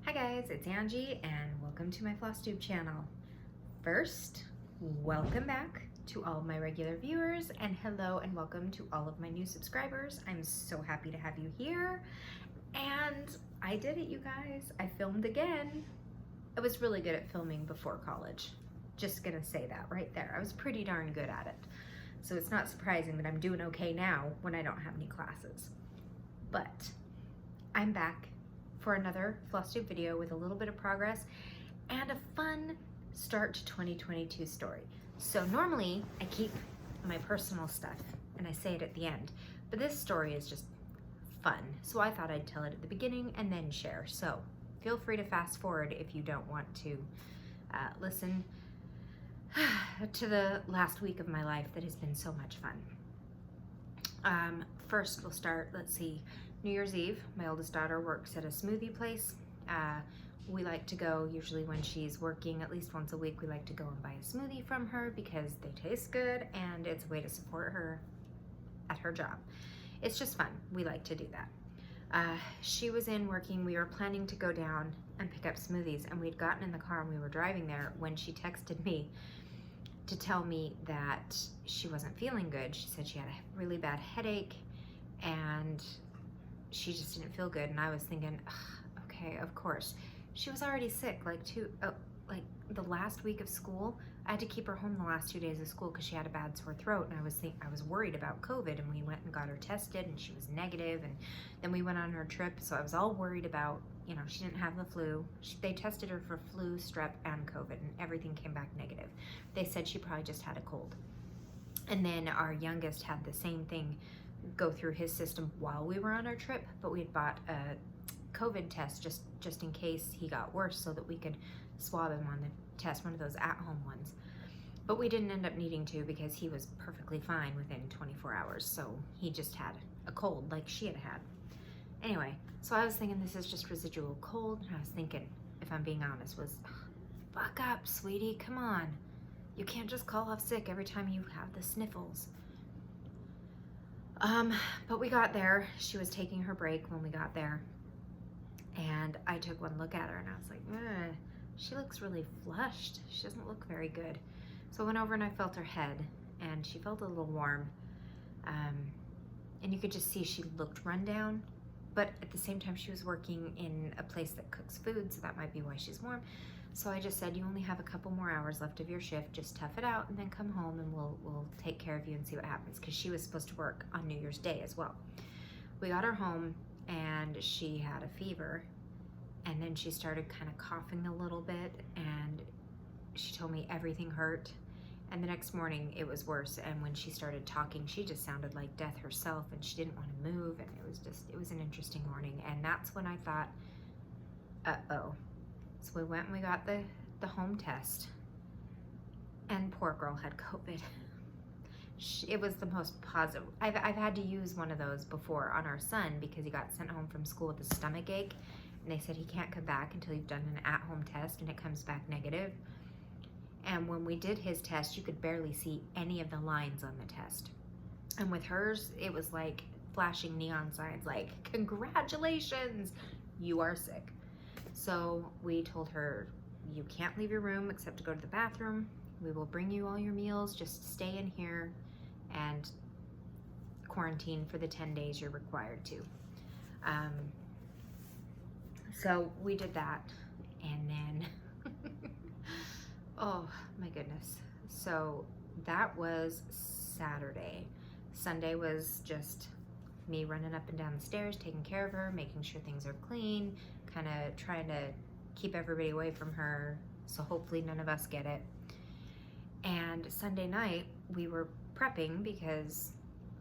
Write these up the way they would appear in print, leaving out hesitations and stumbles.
Hi guys, it's Angie and welcome to my FlossTube channel. First, welcome back to all of my regular viewers, and hello and welcome to all of my new subscribers. I'm so happy to have you here. And I did it, you guys. I filmed again. I was really good at filming before college. Just gonna say that right there. I was pretty darn good at it. So it's not surprising that I'm doing okay now when I don't have any classes. But I'm back for another FlossTube video with a little bit of progress and a fun start to 2022 story. So normally I keep my personal stuff and I say it at the end, but this story is just fun. So I thought I'd tell it at the beginning and then share. So feel free to fast forward if you don't want to listen to the last week of my life that has been so much fun. First we'll start, let's see, New Year's Eve. My oldest daughter works at a smoothie place. We like to go, usually when she's working, at least once a week, we like to go and buy a smoothie from her because they taste good and it's a way to support her at her job. It's just fun. We like to do that. She was in working. We were planning to go down and pick up smoothies, and we'd gotten in the car and we were driving there when she texted me to tell me that she wasn't feeling good. She said she had a really bad headache and she just didn't feel good. And I was thinking, okay, of course. She was already sick, like the last week of school. I had to keep her home the last 2 days of school because she had a bad sore throat, and I was worried about COVID, and we went and got her tested and she was negative, and then we went on her trip, so I was all worried about, she didn't have the flu. They tested her for flu, strep, and COVID, and everything came back negative. They said she probably just had a cold. And then our youngest had the same thing go through his system while we were on our trip, but we had bought a COVID test just in case he got worse so that we could swab him on the test, one of those at-home ones. But we didn't end up needing to because he was perfectly fine within 24 hours, so he just had a cold like she had had. Anyway, so I was thinking this is just residual cold, and I was thinking, if I'm being honest, fuck up, sweetie, come on. You can't just call off sick every time you have the sniffles. But we got there. She was taking her break when we got there, and I took one look at her and I was like, she looks really flushed. She doesn't look very good. So I went over and I felt her head, and she felt a little warm. And you could just see she looked run down, but at the same time she was working in a place that cooks food, so that might be why she's warm. So I just said, you only have a couple more hours left of your shift, just tough it out and then come home and we'll take care of you and see what happens, because she was supposed to work on New Year's Day as well. We got her home and she had a fever, and then she started kind of coughing a little bit, and she told me everything hurt. And the next morning it was worse, and when she started talking, she just sounded like death herself, and she didn't want to move, and it was an interesting morning. And that's when I thought, uh-oh. So we went and we got the home test, and poor girl had COVID. It was the most positive. I've had to use one of those before on our son because he got sent home from school with a stomach ache, and they said he can't come back until you've done an at-home test and it comes back negative. And when we did his test, you could barely see any of the lines on the test. And with hers, it was like flashing neon signs like, congratulations, you are sick. So we told her, you can't leave your room except to go to the bathroom. We will bring you all your meals. Just stay in here and quarantine for the 10 days you're required to. So we did that, and then, oh my goodness. So that was Saturday. Sunday was just me running up and down the stairs, taking care of her, making sure things are clean, kind of trying to keep everybody away from her, so hopefully none of us get it. And Sunday night, we were prepping because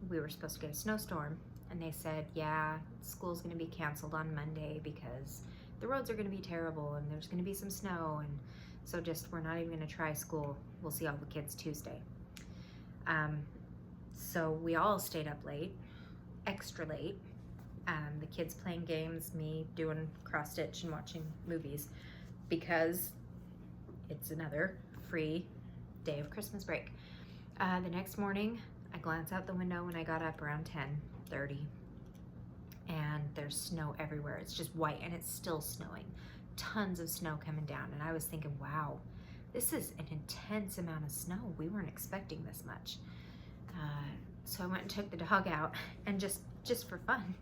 we were supposed to get a snowstorm, and they said, yeah, school's gonna be canceled on Monday because the roads are gonna be terrible and there's gonna be some snow, and so we're not even gonna try school. We'll see all the kids Tuesday. So we all stayed up late, extra late. The kids playing games, me doing cross stitch and watching movies, because it's another free day of Christmas break. The next morning, I glance out the window when I got up around 10:30, and there's snow everywhere. It's just white, and it's still snowing. tons of snow coming down, and I was thinking, wow, this is an intense amount of snow. We weren't expecting this much. So I went and took the dog out, and just for fun,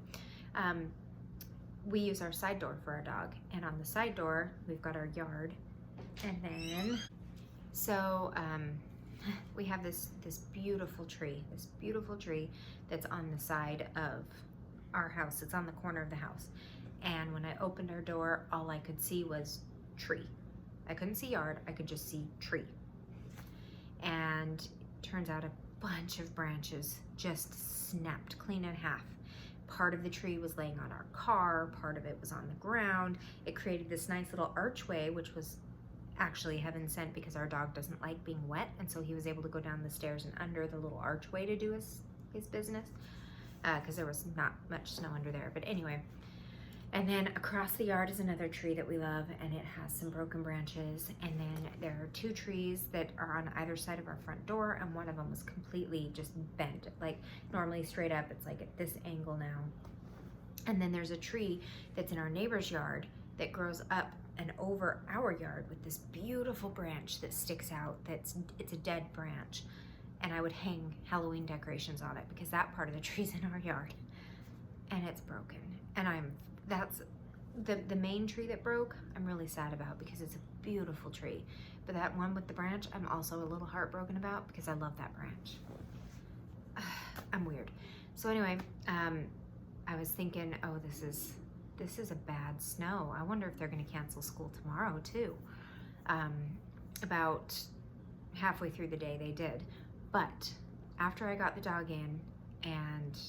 we use our side door for our dog, and on the side door we've got our yard, and then we have this beautiful tree that's on the side of our house. It's on the corner of the house, and when I opened our door, all I could see was tree. I couldn't see yard, I could just see tree. And turns out a bunch of branches just snapped clean in half. Part of the tree was laying on our car, part of it was on the ground. It created this nice little archway, which was actually heaven sent because our dog doesn't like being wet, and so he was able to go down the stairs and under the little archway to do his business, because there was not much snow under there. But anyway, and then across the yard is another tree that we love, and it has some broken branches, and then there are two trees that are on either side of our front door, and one of them was completely just bent, like normally straight up, it's like at this angle now. And then there's a tree that's in our neighbor's yard that grows up and over our yard with this beautiful branch that sticks out. It's a dead branch, and I would hang Halloween decorations on it because that part of the tree's in our yard, and it's broken. And that's the main tree that broke, I'm really sad about because it's a beautiful tree. But that one with the branch, I'm also a little heartbroken about because I love that branch. I'm weird. So anyway, I was thinking, oh, this is a bad snow. I wonder if they're gonna cancel school tomorrow too. About halfway through the day they did. But after I got the dog in and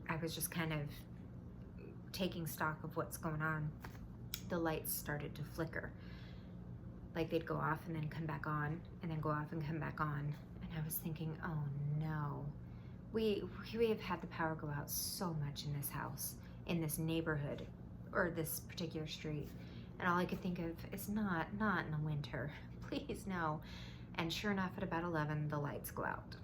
I was just kind of taking stock of what's going on, the lights started to flicker. Like they'd go off and then come back on, and then go off and come back on. And I was thinking, oh no. We have had the power go out so much in this house, in this neighborhood, or this particular street. And all I could think of is not in the winter, please no. And sure enough, at about 11, the lights go out.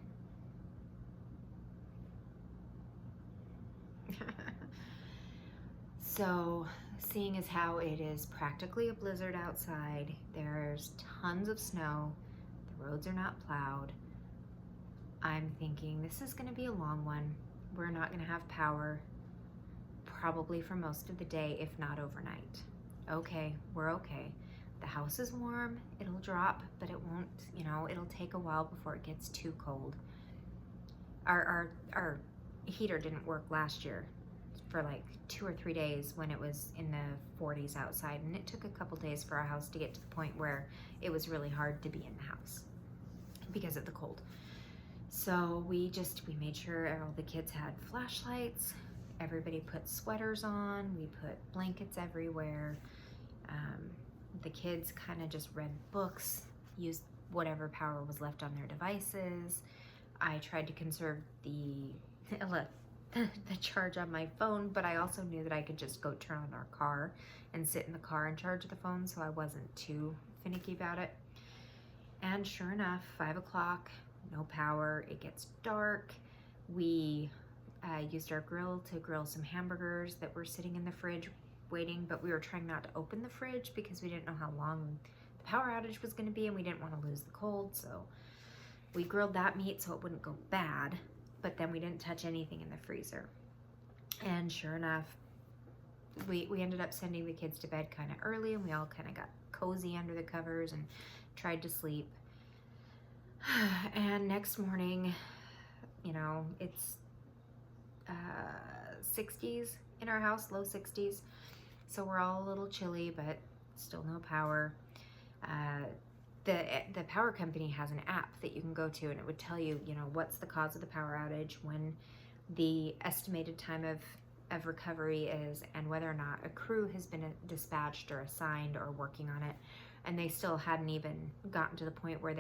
So, seeing as how it is practically a blizzard outside, there's tons of snow, the roads are not plowed, I'm thinking this is gonna be a long one. We're not gonna have power probably for most of the day, if not overnight. Okay, we're okay. The house is warm, it'll drop, but it won't, it'll take a while before it gets too cold. Our heater didn't work last year for like 2 or 3 days when it was in the 40s outside, and it took a couple days for our house to get to the point where it was really hard to be in the house because of the cold. So we made sure all the kids had flashlights, everybody put sweaters on, we put blankets everywhere. The kids kind of just read books, used whatever power was left on their devices. I tried to conserve the charge on my phone, but I also knew that I could just go turn on our car and sit in the car and charge the phone, so I wasn't too finicky about it. And sure enough, 5 o'clock, no power, it gets dark. We used our grill to grill some hamburgers that were sitting in the fridge waiting, but we were trying not to open the fridge because we didn't know how long the power outage was going to be, and we didn't want to lose the cold, so we grilled that meat so it wouldn't go bad, but then we didn't touch anything in the freezer. And sure enough, we ended up sending the kids to bed kind of early, and we all kind of got cozy under the covers and tried to sleep. And next morning, it's 60s in our house, low 60s. So we're all a little chilly, but still no power. The power company has an app that you can go to, and it would tell you, what's the cause of the power outage, when the estimated time of recovery is, and whether or not a crew has been dispatched or assigned or working on it. And they still hadn't even gotten to the point where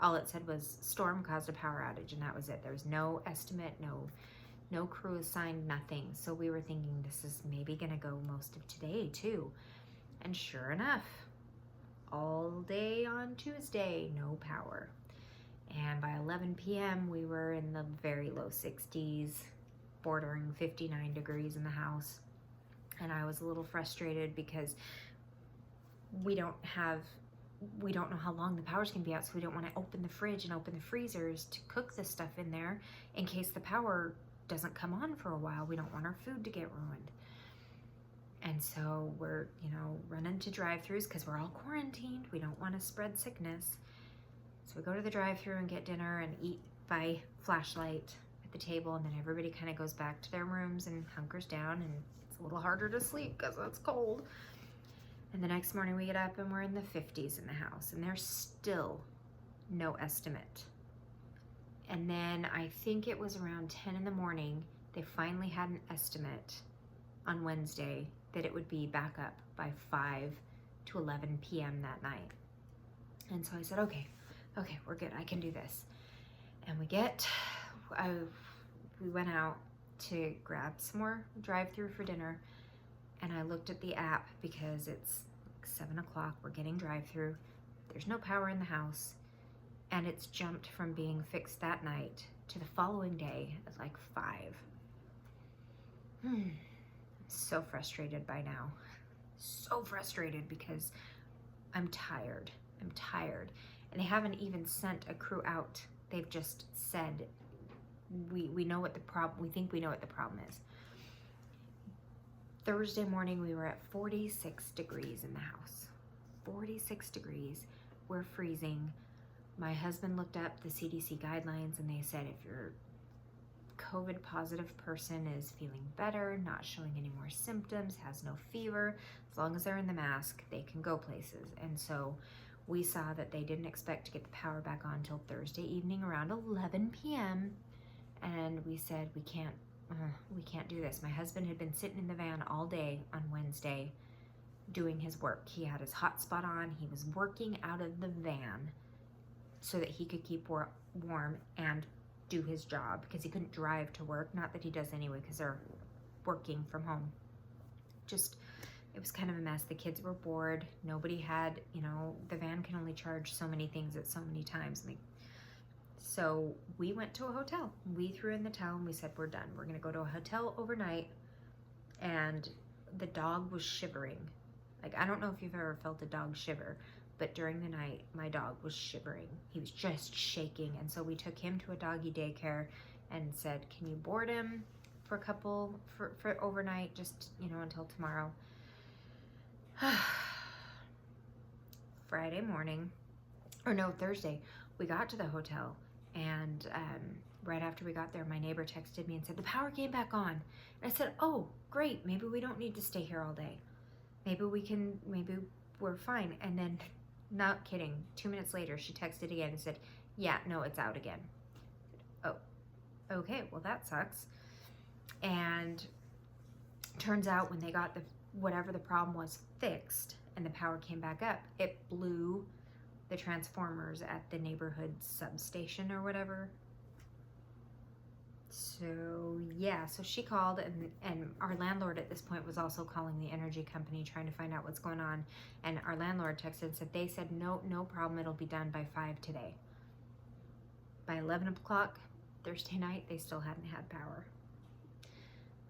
all it said was storm caused a power outage, and that was it. There was no estimate, no crew assigned, nothing. So we were thinking this is maybe gonna go most of today too. And sure enough, all day on Tuesday, no power. And by 11 p.m. we were in the very low 60s, bordering 59 degrees in the house. And I was a little frustrated because we don't know how long the power's gonna be out, so we don't want to open the fridge and open the freezers to cook the stuff in there in case the power doesn't come on for a while. We don't want our food to get ruined. And so we're, running to drive-thrus because we're all quarantined. We don't want to spread sickness. So we go to the drive-thru and get dinner and eat by flashlight at the table, and then everybody kind of goes back to their rooms and hunkers down, and it's a little harder to sleep because it's cold. And the next morning we get up and we're in the 50s in the house, and there's still no estimate. And then I think it was around 10 in the morning, they finally had an estimate on Wednesday that it would be back up by 5 to 11 p.m. that night. And so I said, okay, we're good. I can do this. And we went out to grab some more drive-thru for dinner. And I looked at the app because it's like 7 o'clock. We're getting drive-thru. There's no power in the house. And it's jumped from being fixed that night to the following day at like 5. I'm so frustrated by now. So frustrated because I'm tired. And they haven't even sent a crew out. They've just said, we know what the problem, we think we know what the problem is. Thursday morning, we were at 46 degrees in the house. 46 degrees. We're freezing. My husband looked up the CDC guidelines, and they said if your COVID positive person is feeling better, not showing any more symptoms, has no fever, as long as they're in the mask, they can go places. And so we saw that they didn't expect to get the power back on until Thursday evening around 11 p.m. And we said, we can't do this. My husband had been sitting in the van all day on Wednesday doing his work. He had his hotspot on. He was working out of the van so that he could keep warm and do his job because he couldn't drive to work. Not that he does anyway because they're working from home. It was kind of a mess. The kids were bored. Nobody had, the van can only charge so many things at so many times. So we went to a hotel. We threw in the towel and we said, we're done. We're gonna go to a hotel overnight. And the dog was shivering. Like, I don't know if you've ever felt a dog shiver, but during the night, my dog was shivering. He was just shaking. And so we took him to a doggy daycare and said, can you board him for overnight, just, until tomorrow. Thursday, we got to the hotel, and right after we got there, my neighbor texted me and said, the power came back on. And I said, oh, great, maybe we don't need to stay here all day. Maybe we're fine. And then, not kidding, 2 minutes later, she texted again and said, yeah, no, it's out again. Oh, okay, well, that sucks. And turns out when they got whatever the problem was fixed and the power came back up, it blew the transformers at the neighborhood substation or whatever. So yeah, so she called, and our landlord at this point was also calling the energy company trying to find out what's going on. And our landlord texted and said, they said, no problem, it'll be done by 5 today. By 11 o'clock Thursday night, they still hadn't had power.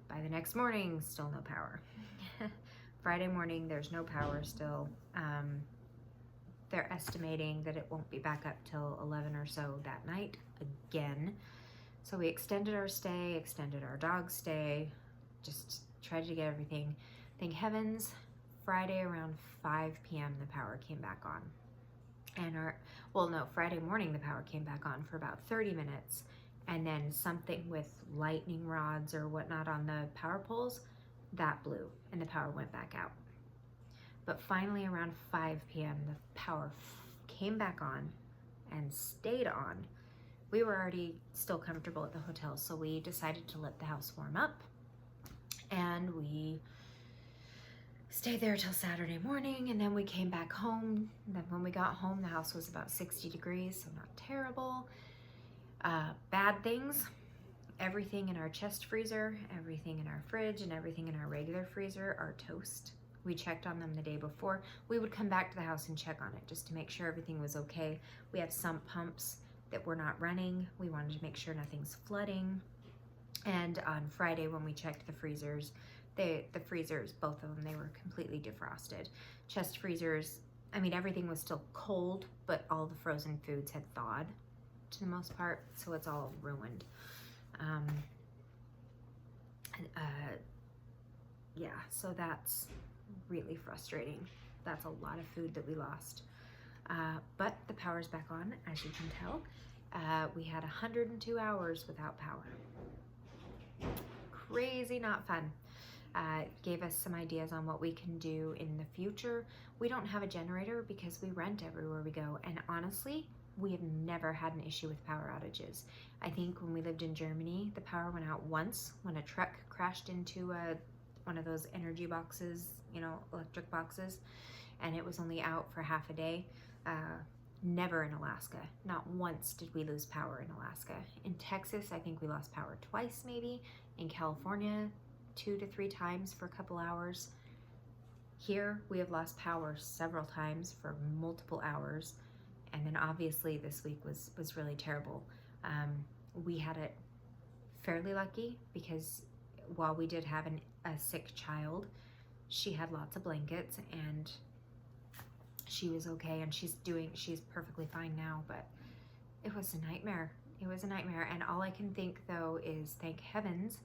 By the next morning, still no power. Friday morning, there's no power still. They're estimating that it won't be back up till 11 or so that night again. So we extended our stay, extended our dog's stay, just tried to get everything. Thank heavens, Friday around 5 p.m. the power came back on. And Friday morning the power came back on for about 30 minutes. And then something with lightning rods or whatnot on the power poles, that blew and the power went back out. But finally around 5 p.m. the power came back on and stayed on. We were already still comfortable at the hotel, so we decided to let the house warm up. And we stayed there till Saturday morning, and then we came back home. And then when we got home, the house was about 60 degrees, so not terrible. Bad things, everything in our chest freezer, everything in our fridge, and everything in our regular freezer are toast. We checked on them the day before. We would come back to the house and check on it just to make sure everything was okay. We have sump pumps that were not running. We wanted to make sure nothing's flooding. And on Friday when we checked the freezers, the freezers, both of them, they were completely defrosted. Chest freezers, I mean, everything was still cold, but all the frozen foods had thawed to the most part, so it's all ruined. Yeah, so that's really frustrating. That's a lot of food that we lost. But the power's back on, as you can tell. We had 102 hours without power. Crazy, not fun. Gave us some ideas on what we can do in the future. We don't have a generator because we rent everywhere we go, and honestly, we have never had an issue with power outages. I think when we lived in Germany, the power went out once when a truck crashed into one of those energy boxes, you know, electric boxes, and it was only out for half a day. Never in Alaska. Not once did we lose power in Alaska. In Texas, I think we lost power twice maybe. In California, 2 to 3 times for a couple hours. Here, we have lost power several times for multiple hours. And then obviously this week was really terrible. We had it fairly lucky because while we did have a sick child, she had lots of blankets and she was okay, and she's perfectly fine now, but it was a nightmare. It was a nightmare, and all I can think though is thank heavens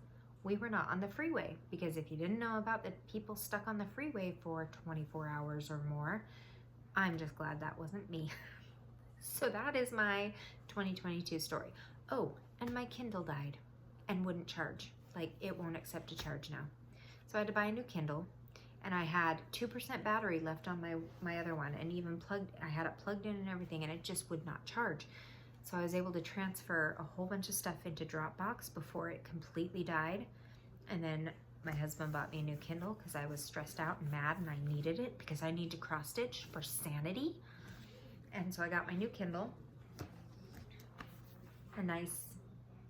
we were not on the freeway, because if you didn't know about the people stuck on the freeway for 24 hours or more, I'm just glad that wasn't me. So that is my 2022 story. Oh, and my Kindle died and wouldn't charge. Like, it won't accept a charge now. So I had to buy a new Kindle, and I had 2% battery left on my other one, and even I had it plugged in and everything, and it just would not charge. So I was able to transfer a whole bunch of stuff into Dropbox before it completely died. And then my husband bought me a new Kindle because I was stressed out and mad, and I needed it because I need to cross stitch for sanity. And so I got my new Kindle, a nice,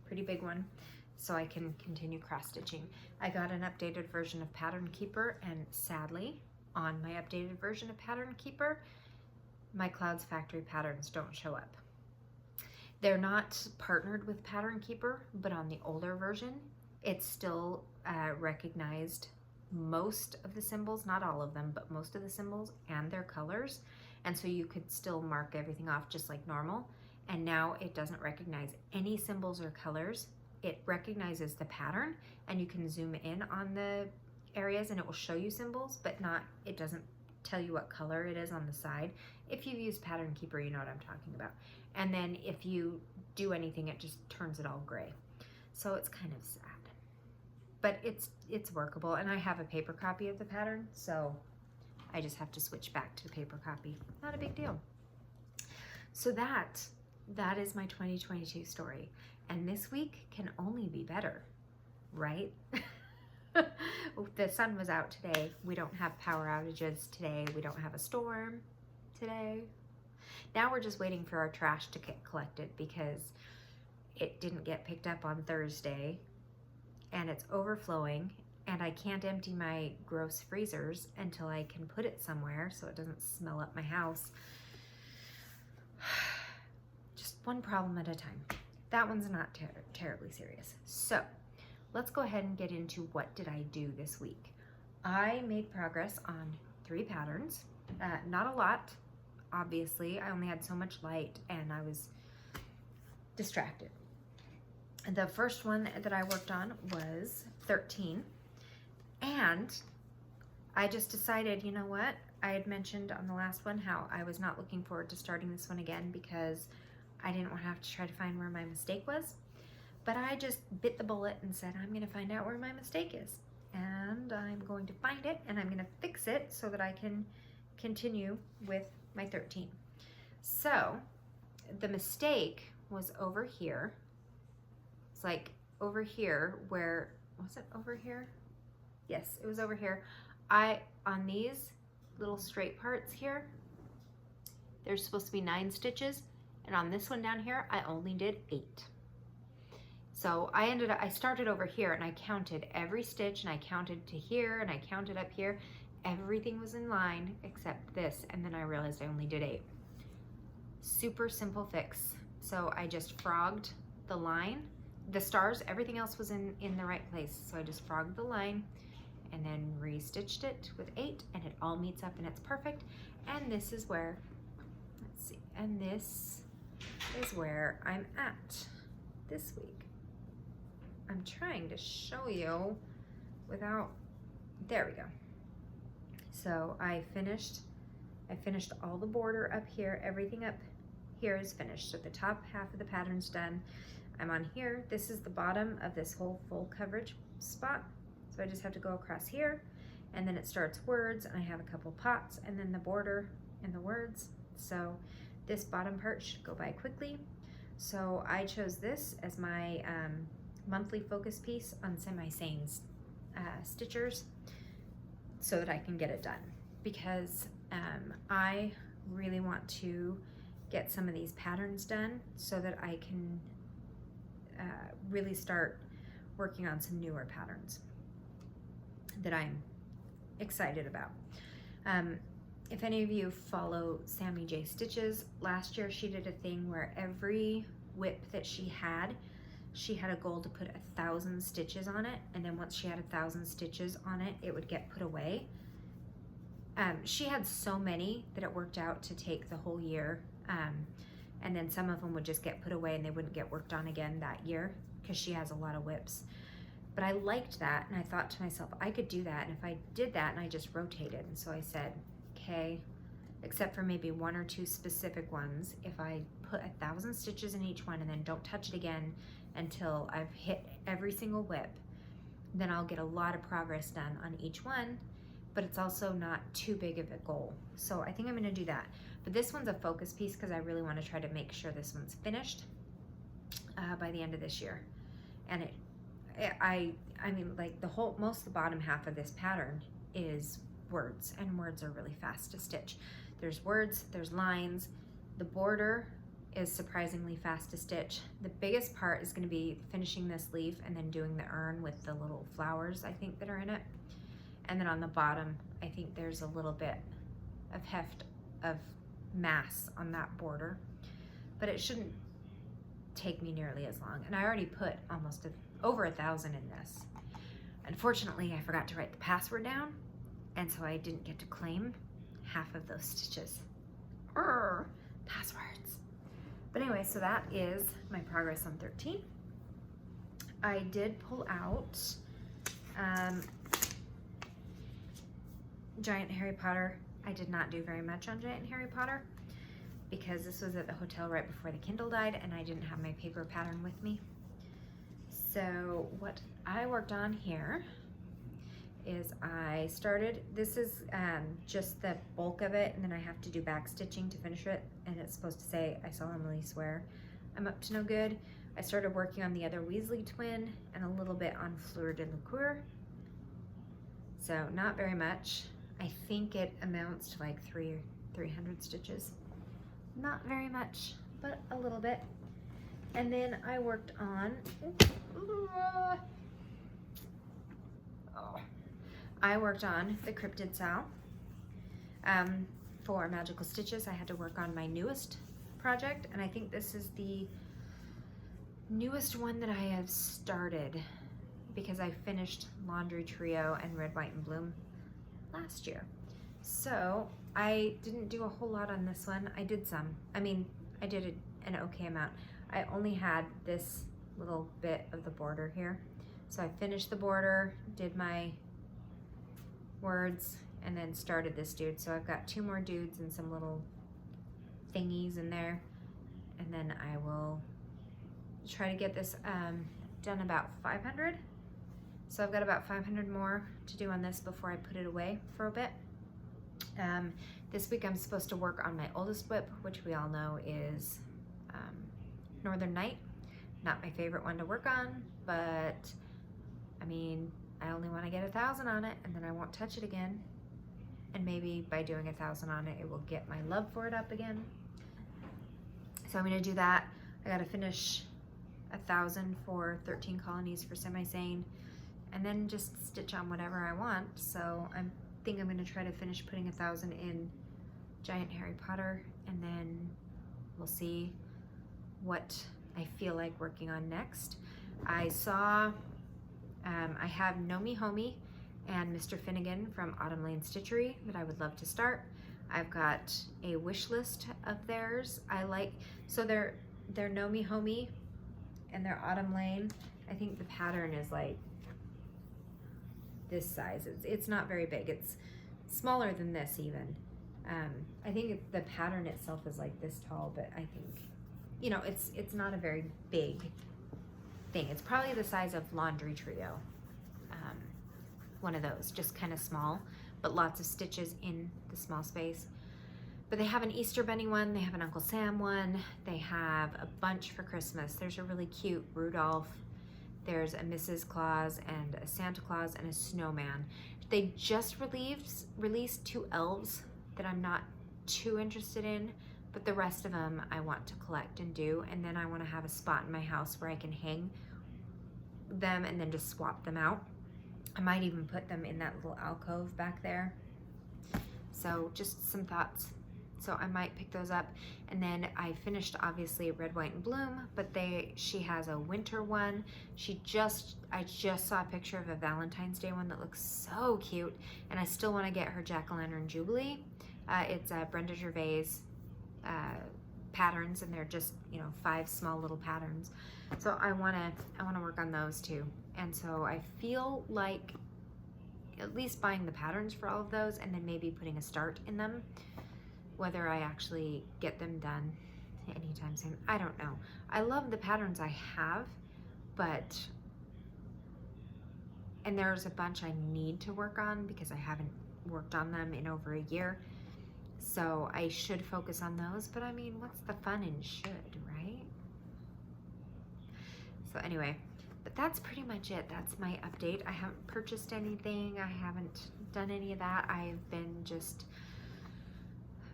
pretty big one, so I can continue cross stitching. I got an updated version of Pattern Keeper, and sadly, on my updated version of Pattern Keeper, my Clouds Factory patterns don't show up. They're not partnered with Pattern Keeper, but on the older version, it's still recognized most of the symbols, not all of them, but most of the symbols and their colors. And so you could still mark everything off just like normal. And now it doesn't recognize any symbols or colors. It recognizes the pattern, and you can zoom in on the areas and it will show you symbols, but it doesn't tell you what color it is on the side. If you've used Pattern Keeper, you know what I'm talking about. And then if you do anything, it just turns it all gray. So it's kind of sad, but it's workable, and I have a paper copy of the pattern, so I just have to switch back to the paper copy. Not a big deal. So that is my 2022 story, and this week can only be better, right? The sun was out today. We don't have power outages today. We don't have a storm today. Now we're just waiting for our trash to get collected because it didn't get picked up on Thursday, and it's overflowing, and I can't empty my gross freezers until I can put it somewhere so it doesn't smell up my house. Just one problem at a time. That one's not terribly serious. So let's go ahead and get into what did I do this week. I made progress on 3 patterns. Not a lot, obviously. I only had so much light and I was distracted. The first one that I worked on was 13, and I just decided, you know what? I had mentioned on the last one how I was not looking forward to starting this one again because I didn't want to have to try to find where my mistake was. But I just bit the bullet and said, I'm going to find out where my mistake is. And I'm going to find it, and I'm going to fix it so that I can continue with my 13. So the mistake was over here. It's like over here where, was it over here? Yes, it was over here. On these little straight parts here, there's supposed to be 9 stitches. And on this one down here, I only did 8. So I started over here and I counted every stitch, and I counted to here and I counted up here. Everything was in line except this, and then I realized I only did 8. Super simple fix. So I just frogged the line, the stars, everything else was in the right place. So I just frogged the line and then restitched it with 8, and it all meets up and it's perfect. And this is where, let's see, and this is where I'm at this week. I'm trying to show you without, there we go. So I finished all the border up here. Everything up here is finished. So the top half of the pattern's done. I'm on here. This is the bottom of this whole full coverage spot. So I just have to go across here, and then it starts words, and I have a couple pots, and then the border and the words. So this bottom part should go by quickly. So I chose this as my monthly focus piece on Semi-Sane stitchers so that I can get it done, because I really want to get some of these patterns done so that I can really start working on some newer patterns that I'm excited about. If any of you follow Sammy J Stitches, last year she did a thing where every whip that she had a goal to put 1,000 stitches on it, and then once she had 1,000 stitches on it, it would get put away. She had so many that it worked out to take the whole year, and then some of them would just get put away and they wouldn't get worked on again that year because she has a lot of whips. But I liked that, and I thought to myself, I could do that, and if I did that and I just rotated, and so I said, okay, except for maybe 1 or 2 specific ones, if I put 1,000 stitches in each one and then don't touch it again until I've hit every single whip, then I'll get a lot of progress done on each one, but it's also not too big of a goal. So I think I'm gonna do that. But this one's a focus piece because I really wanna try to make sure this one's finished by the end of this year. And I mean, like most of the bottom half of this pattern is words, and words are really fast to stitch. There's words, there's lines. The border is surprisingly fast to stitch. The biggest part is gonna be finishing this leaf and then doing the urn with the little flowers, I think, that are in it. And then on the bottom, I think there's a little bit of heft of mass on that border, but it shouldn't take me nearly as long. And I already put almost over 1,000 in this. Unfortunately, I forgot to write the password down, and so I didn't get to claim half of those stitches. Passwords. But anyway, so that is my progress on 13. I did pull out Giant Harry Potter. I did not do very much on Giant Harry Potter because this was at the hotel right before the Kindle died, and I didn't have my paper pattern with me. So what I worked on here is I started, this is just the bulk of it, and then I have to do back stitching to finish it, and it's supposed to say, I solemnly swear I'm up to no good. I started working on the other Weasley twin and a little bit on Fleur de la Cour. So not very much. I think it amounts to like 300 stitches. Not very much, but a little bit. And then I worked on, I worked on the Cryptid Sow. For Magical Stitches, I had to work on my newest project, and I think this is the newest one that I have started because I finished Laundry Trio and Red, White, and Bloom last year. So I didn't do a whole lot on this one. I did some. I mean, I did an okay amount. I only had this little bit of the border here. So I finished the border, did my words, and then started this dude. So I've got 2 more dudes and some little thingies in there. And then I will try to get this done about 500. So I've got about 500 more to do on this before I put it away for a bit. This week I'm supposed to work on my oldest whip, which we all know is Northern Night. Not my favorite one to work on, but I mean, I only want to get 1,000 on it, and then I won't touch it again. And maybe by doing 1,000 on it, it will get my love for it up again. So I'm gonna do that. I gotta finish 1,000 for 13 colonies for Semi-Sane, and then just stitch on whatever I want. So I think I'm gonna try to finish putting 1,000 in Giant Harry Potter, and then we'll see what I feel like working on next. I saw, I have Nomi Homie and Mr. Finnegan from Autumn Lane Stitchery that I would love to start. I've got a wish list of theirs. So they're Nomi Homie and they're Autumn Lane. I think the pattern is like this size. It's not very big. It's smaller than this even. I think the pattern itself is like this tall, but I think, you know, it's not a very big thing. It's probably the size of Laundry Trio. One of those, just kind of small, but lots of stitches in the small space. But they have an Easter Bunny one, they have an Uncle Sam one, they have a bunch for Christmas. There's a really cute Rudolph, there's a Mrs. Claus and a Santa Claus and a snowman. They just released 2 elves that I'm not too interested in, but the rest of them I want to collect and do, and then I want to have a spot in my house where I can hang them and then just swap them out. I might even put them in that little alcove back there. So just some thoughts. So I might pick those up. And then I finished obviously Red, White, and Bloom, but she has a winter one. I just saw a picture of a Valentine's Day one that looks so cute, and I still want to get her Jack-o'-lantern Jubilee. It's Brenda Gervais patterns, and they're just, you know, 5 small little patterns. So I want to work on those too. And so I feel like at least buying the patterns for all of those and then maybe putting a start in them. Whether I actually get them done anytime soon, I don't know. I love the patterns I have, and there's a bunch I need to work on because I haven't worked on them in over a year. So I should focus on those, but I mean, what's the fun in should, right? So anyway, but that's pretty much it. That's my update. I haven't purchased anything. I haven't done any of that. I've been just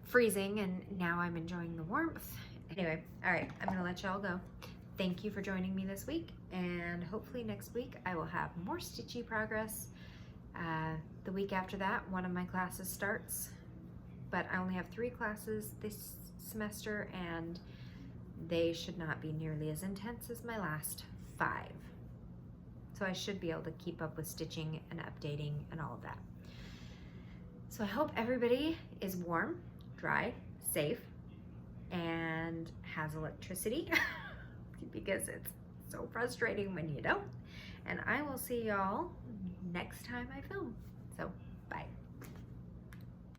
freezing, and now I'm enjoying the warmth. Anyway, all right, I'm gonna let y'all go. Thank you for joining me this week, and hopefully next week I will have more stitchy progress. The week after that, one of my classes starts, but I only have 3 classes this semester, and they should not be nearly as intense as my last 5. So I should be able to keep up with stitching and updating and all of that. So I hope everybody is warm, dry, safe, and has electricity because it's so frustrating when you don't. And I will see y'all next time I film. So bye.